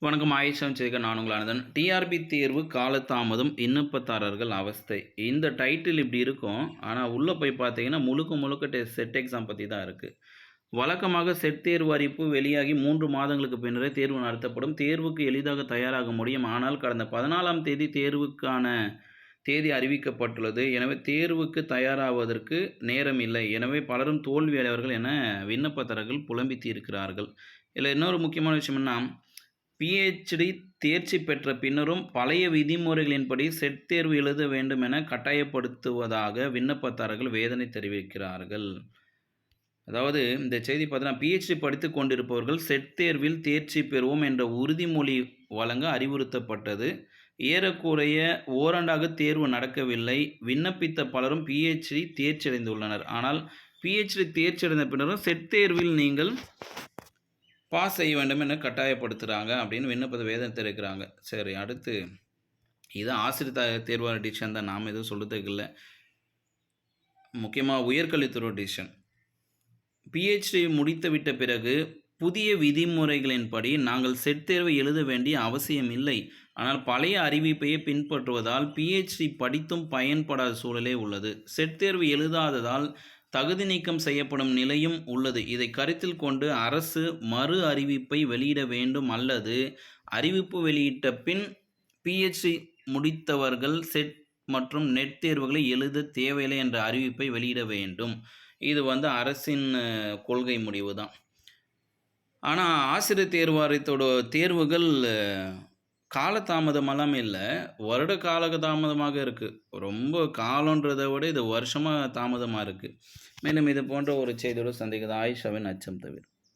வணக்கம் ஆயிஷா சேகர், நான் உங்கள் ஆனந்தன். டிஆர்பி தேர்வு காலதாமதம், விண்ணப்பதாரர்கள் அவஸ்தை. இந்த டைட்டில் இப்படி இருக்கும். ஆனால் உள்ளே போய் பார்த்தீங்கன்னா முழுக்க முழுக்க செட் எக்ஸாம் பற்றி தான் இருக்குது. வழக்கமாக செட் தேர்வு அறிவிப்பு வெளியாகி 3 மாதங்களுக்கு பின்னரே தேர்வு நடத்தப்படும். தேர்வுக்கு எளிதாக தயாராக முடியும். ஆனால் கடந்த 14ஆம் தேதி தேர்வுக்கான தேதி அறிவிக்கப்பட்டுள்ளது. எனவே தேர்வுக்கு தயாராவதற்கு நேரம் இல்லை. எனவே பலரும் தோல்வியடைவார்கள் என விண்ணப்பதாரர்கள் புலம்பி தீர்க்கிறார்கள். இதில் இன்னொரு முக்கியமான விஷயம் என்ன, பிஹெச்டி தேர்ச்சி பெற்ற பின்னரும் பழைய விதிமுறைகளின்படி செட் தேர்வு எழுத வேண்டும் என கட்டாயப்படுத்துவதாக விண்ணப்பதாரர்கள் வேதனை தெரிவிக்கிறார்கள். அதாவது இந்த செய்தி பார்த்தீங்கன்னா, பிஹெச்டி படித்து கொண்டிருப்பவர்கள் செட் தேர்வில் தேர்ச்சி பெறுவோம் என்ற உறுதிமொழி வழங்க அறிவுறுத்தப்பட்டது. ஏறக்குறைய ஓராண்டாக தேர்வு நடக்கவில்லை. விண்ணப்பித்த பலரும் பிஹெச்டி தேர்ச்சி அடைந்துள்ளனர். ஆனால் பிஹெச்டி தேர்ச்சி அடைந்த பின்னரும் செட் தேர்வில் நீங்கள் பாஸ் செய்ய வேண்டும் என கட்டாயப்படுத்துகிறாங்க அப்படின்னு விண்ணப்பத்தை வேதனை தெரிவிக்கிறாங்க. சரி, அடுத்து இது ஆசிரியர் தேர்வாளர் டிசிஷன் தான், நாம் எதுவும் சொல்கிறதுக்கு இல்லை. முக்கியமாக உயர்கல்வித்துறை டிசிஷன். பிஹெச்டி முடித்துவிட்ட பிறகு புதிய விதிமுறைகளின்படி நாங்கள் செட் தேர்வை எழுத வேண்டிய அவசியம் இல்லை. ஆனால் பழைய அறிவிப்பையே பின்பற்றுவதால் பிஹெச்டி படித்தும் பயன்படாத சூழலே உள்ளது. செட் தேர்வு எழுதாததால் தகுதி நீக்கம் செய்யப்படும் நிலையும் உள்ளது. இதை கருத்தில் கொண்டு அரசு மறு அறிவிப்பை வெளியிட வேண்டும் அல்லது அறிவிப்பு வெளியிட்ட பின் பிஹெச்டி முடித்தவர்கள் செட் மற்றும் நெட் தேர்வுகளை எழுத தேவையில்லை என்ற அறிவிப்பை வெளியிட வேண்டும். இது அரசின் கொள்கை முடிவு தான். ஆனால் ஆசிரியர் தேர்வாரியத்தோட தேர்வுகள் காலதாமதமெல்லாம் இல்லை, வருட காலதாமதமாக இருக்குது. ரொம்ப காலன்றதை விட இது வருஷமாக தாமதமாக இருக்குது. மேலும் இது போன்ற ஒரு செய்தியோடு சந்திக்கிறது ஆயிஷாவின் அச்சம் தவிர.